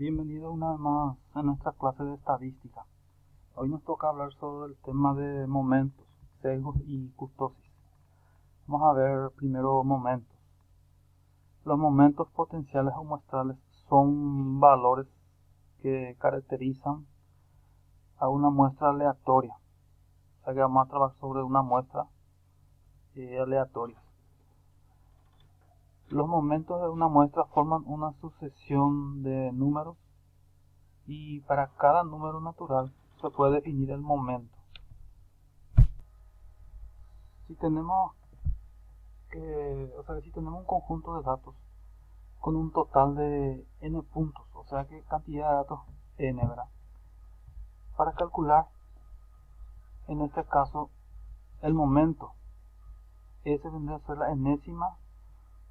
Bienvenido una vez más a nuestra clase de estadística. Hoy nos toca hablar sobre el tema de momentos, sesgos y kurtosis. Vamos a ver primero momentos. Los momentos potenciales o muestrales son valores que caracterizan a una muestra aleatoria. O sea que vamos a trabajar sobre una muestra aleatoria. Los momentos de una muestra forman una sucesión de números y para cada número natural se puede definir el momento. Si tenemos si tenemos un conjunto de datos con un total de n puntos, o sea que cantidad de datos n, ¿verdad? Para calcular, en este caso, el momento, ese vendría a ser la enésima,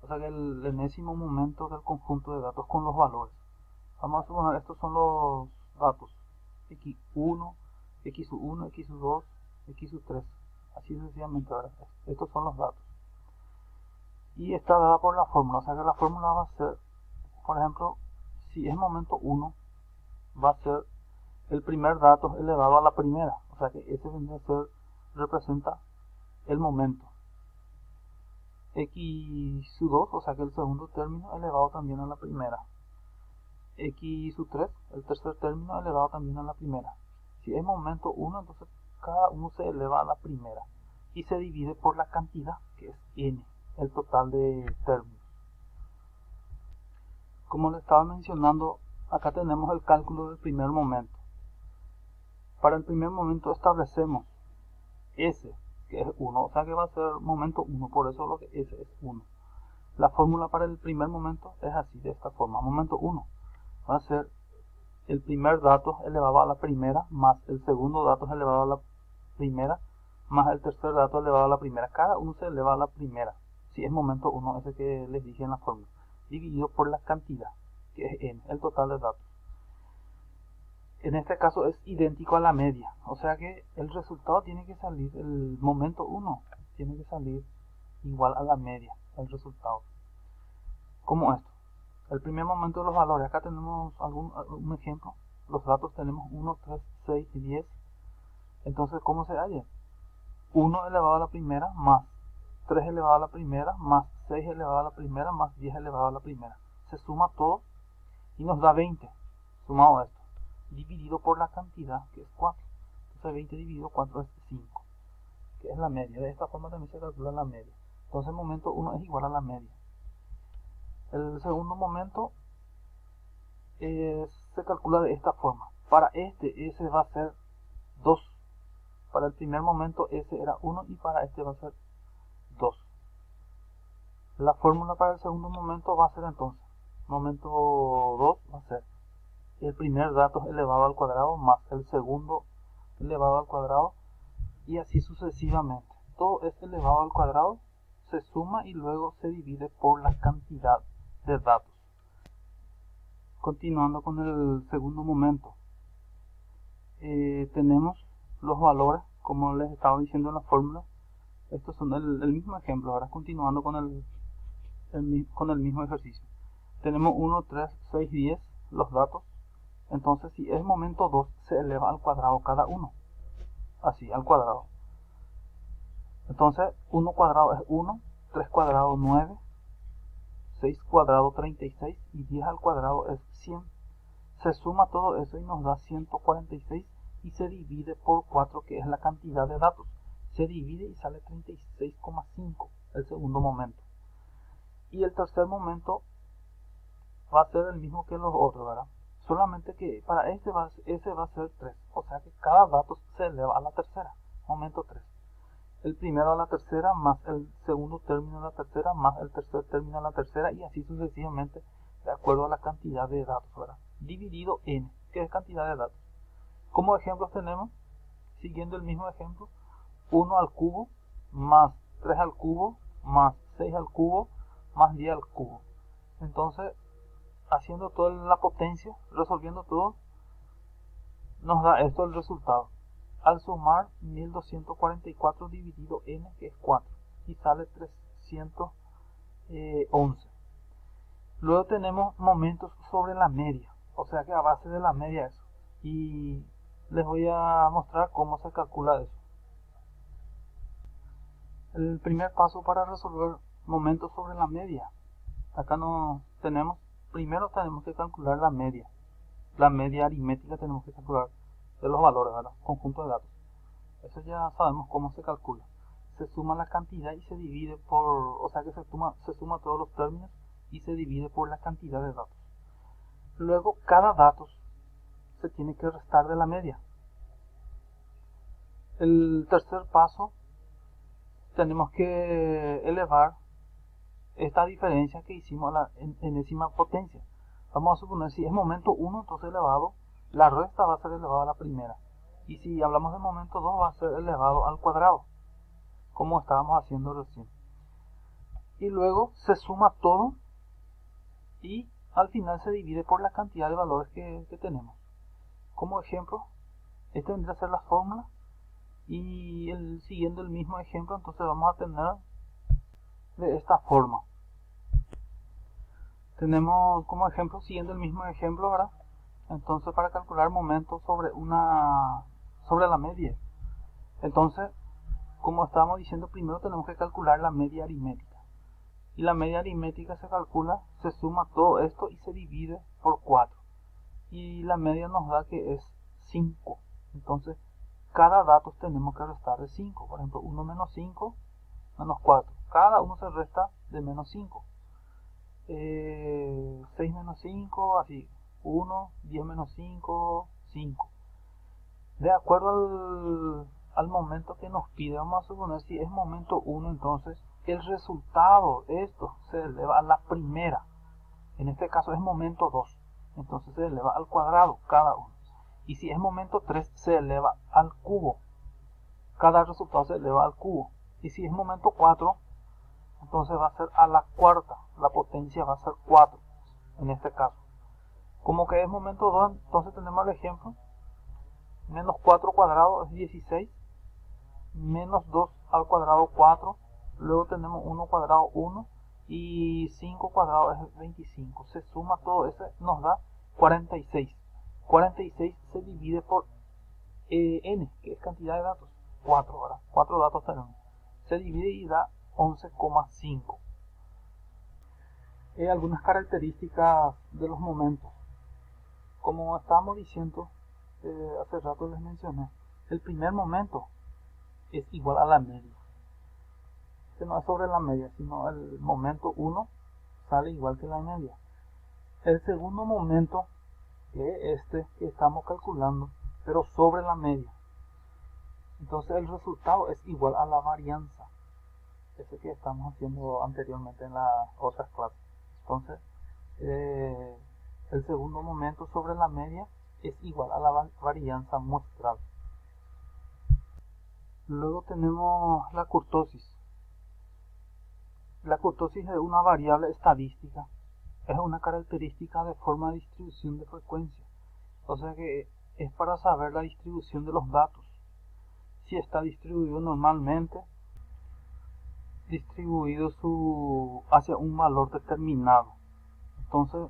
o sea que el enésimo momento del conjunto de datos con los valores. Vamos a suponer, estos son los datos, x1, x1, x2, x3, así sucesivamente, ¿verdad? Estos son los datos. Y está dada por la fórmula, o sea que la fórmula va a ser, por ejemplo, si es momento 1, va a ser el primer dato elevado a la primera, o sea que ese vendría a ser, representa el momento. X2, o sea que el segundo término elevado también a la primera. X3, el tercer término elevado también a la primera. Si es momento 1, entonces cada uno se eleva a la primera y se divide por la cantidad, que es n, el total de términos. Como les estaba mencionando, acá tenemos el cálculo del primer momento. Para el primer momento establecemos S, que es 1, o sea que va a ser momento 1, por eso lo que S es 1. La fórmula para el primer momento es así, de esta forma. Momento 1 va a ser el primer dato elevado a la primera, más el segundo dato elevado a la primera, más el tercer dato elevado a la primera. Cada uno se eleva a la primera, si es momento 1, ese que les dije en la fórmula, dividido por la cantidad, que es n, el total de datos. En este caso es idéntico a la media, o sea que el resultado tiene que salir, el momento 1 tiene que salir igual a la media, el resultado. Como esto, el primer momento de los valores, acá tenemos un ejemplo, los datos tenemos 1, 3, 6 y 10, entonces ¿cómo se halla? 1 elevado a la primera más 3 elevado a la primera más 6 elevado a la primera más 10 elevado a la primera. Se suma todo y nos da 20, sumado esto, dividido por la cantidad, que es 4. Entonces 20 dividido 4 es 5, que es la media. De esta forma también se calcula la media. Entonces el momento 1 es igual a la media. El segundo momento se calcula de esta forma. Para este, S va a ser 2. Para el primer momento, S era 1 y para este va a ser 2. La fórmula para el segundo momento va a ser entonces, momento 2 va a ser el primer dato elevado al cuadrado más el segundo elevado al cuadrado y así sucesivamente. Todo es elevado al cuadrado, se suma y luego se divide por la cantidad de datos. Continuando con el segundo momento, tenemos los valores, como les estaba diciendo en la fórmula. Estos son el mismo ejemplo, ahora continuando con el mismo ejercicio. Tenemos 1, 3, 6, 10 los datos. Entonces si es momento 2 se eleva al cuadrado cada uno, así al cuadrado. Entonces 1 cuadrado es 1, 3 cuadrado 9, 6 cuadrado 36 y 10 al cuadrado es 100. Se suma todo eso y nos da 146 y se divide por 4, que es la cantidad de datos. Se divide y sale 36,5 el segundo momento. Y el tercer momento va a ser el mismo que los otros, ¿verdad? Solamente que para ese va a ser 3, o sea que cada dato se eleva a la tercera, momento 3. El primero a la tercera más el segundo término a la tercera más el tercer término a la tercera y así sucesivamente de acuerdo a la cantidad de datos, ¿verdad? Dividido n, que es cantidad de datos. Como ejemplos tenemos, siguiendo el mismo ejemplo, 1 al cubo más 3 al cubo más 6 al cubo más 10 al cubo. Entonces, haciendo toda la potencia, resolviendo todo, nos da esto el resultado. Al sumar 1244 dividido n, que es 4, y sale 311. Luego tenemos momentos sobre la media, o sea que a base de la media eso. Y les voy a mostrar cómo se calcula eso. El primer paso para resolver momentos sobre la media. Acá no tenemos, primero tenemos que calcular la media. La media aritmética tenemos que calcular de los valores, ¿verdad? Conjunto de datos. Eso ya sabemos cómo se calcula. Se suma la cantidad y se divide por, o sea que se suma todos los términos y se divide por la cantidad de datos. Luego cada dato se tiene que restar de la media. El tercer paso, tenemos que elevar esta diferencia que hicimos a la enésima potencia. Vamos a suponer si es momento 1, entonces elevado, la resta va a ser elevado a la primera. Y si hablamos de momento 2, va a ser elevado al cuadrado, como estábamos haciendo recién. Y luego se suma todo y al final se divide por la cantidad de valores que tenemos. Como ejemplo, este vendría a ser la fórmula. Y siguiendo el mismo ejemplo, entonces vamos a tener de esta forma. Tenemos como ejemplo, siguiendo el mismo ejemplo, ¿verdad? Entonces para calcular momentos sobre la media. Entonces, como estábamos diciendo, primero tenemos que calcular la media aritmética. Y la media aritmética se calcula, se suma todo esto y se divide por 4. Y la media nos da que es 5. Entonces, cada dato tenemos que restar de 5. Por ejemplo, 1 menos 5 menos 4. Cada uno se resta de menos 5. 6 menos 5, así. 1, 10 menos 5, 5. De acuerdo al momento que nos pide, vamos a suponer si es momento 1, entonces el resultado de esto se eleva a la primera. En este caso es momento 2. Entonces se eleva al cuadrado cada uno. Y si es momento 3, se eleva al cubo. Cada resultado se eleva al cubo. Y si es momento 4, entonces va a ser a la cuarta. La potencia va a ser 4 en este caso. Como que es momento 2, entonces tenemos el ejemplo. Menos 4 cuadrado es 16. Menos 2 al cuadrado 4. Luego tenemos 1 cuadrado 1. Y 5 cuadrado es 25. Se suma todo eso, nos da 46. 46 se divide por n, que es cantidad de datos. 4, ¿verdad? 4 datos tenemos. Se divide y da 11,5. Algunas características de los momentos. Como estábamos diciendo, hace rato les mencioné, el primer momento es igual a la media. Este no es sobre la media, sino el momento 1 sale igual que la media. El segundo momento es este que estamos calculando, pero sobre la media. Entonces el resultado es igual a la varianza. Ese que estamos haciendo anteriormente en las otras clases. Entonces, el segundo momento sobre la media es igual a la varianza muestral. Luego tenemos la kurtosis. La kurtosis es una variable estadística. Es una característica de forma de distribución de frecuencia. O sea que es para saber la distribución de los datos. Si está distribuido normalmente, distribuido hacia un valor determinado. Entonces,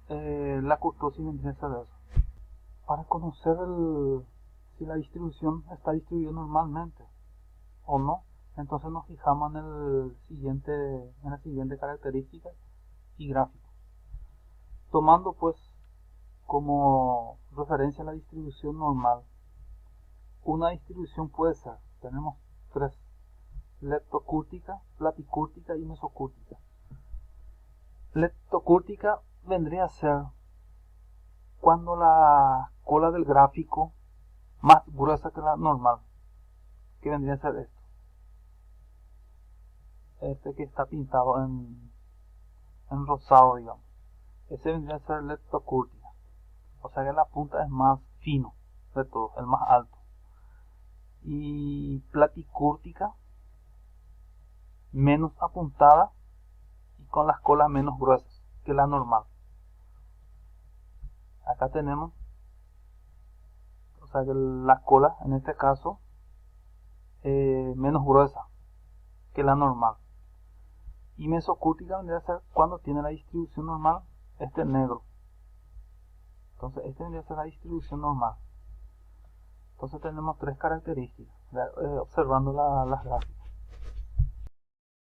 la kurtosis vendría a ser eso. Para conocer si la distribución está distribuida normalmente o no, entonces nos fijamos en la siguiente característica y gráfico. Tomando pues como referencia la distribución normal. Una distribución puede ser, tenemos tres: leptocúrtica, platicúrtica y mesocúrtica. Leptocúrtica vendría a ser cuando la cola del gráfico más gruesa que la normal, que vendría a ser esto. Este que está pintado en rosado, digamos. Ese vendría a ser leptocúrtica. O sea que la punta es más fino de todo, el más alto. Y platicúrtica, menos apuntada y con las colas menos gruesas que la normal. Acá tenemos, o sea que la cola en este caso menos gruesa que la normal. Y mesocúrtica vendría a ser cuando tiene la distribución normal, este negro. Entonces este vendría a ser la distribución normal. Entonces tenemos tres características, observando las gráficas.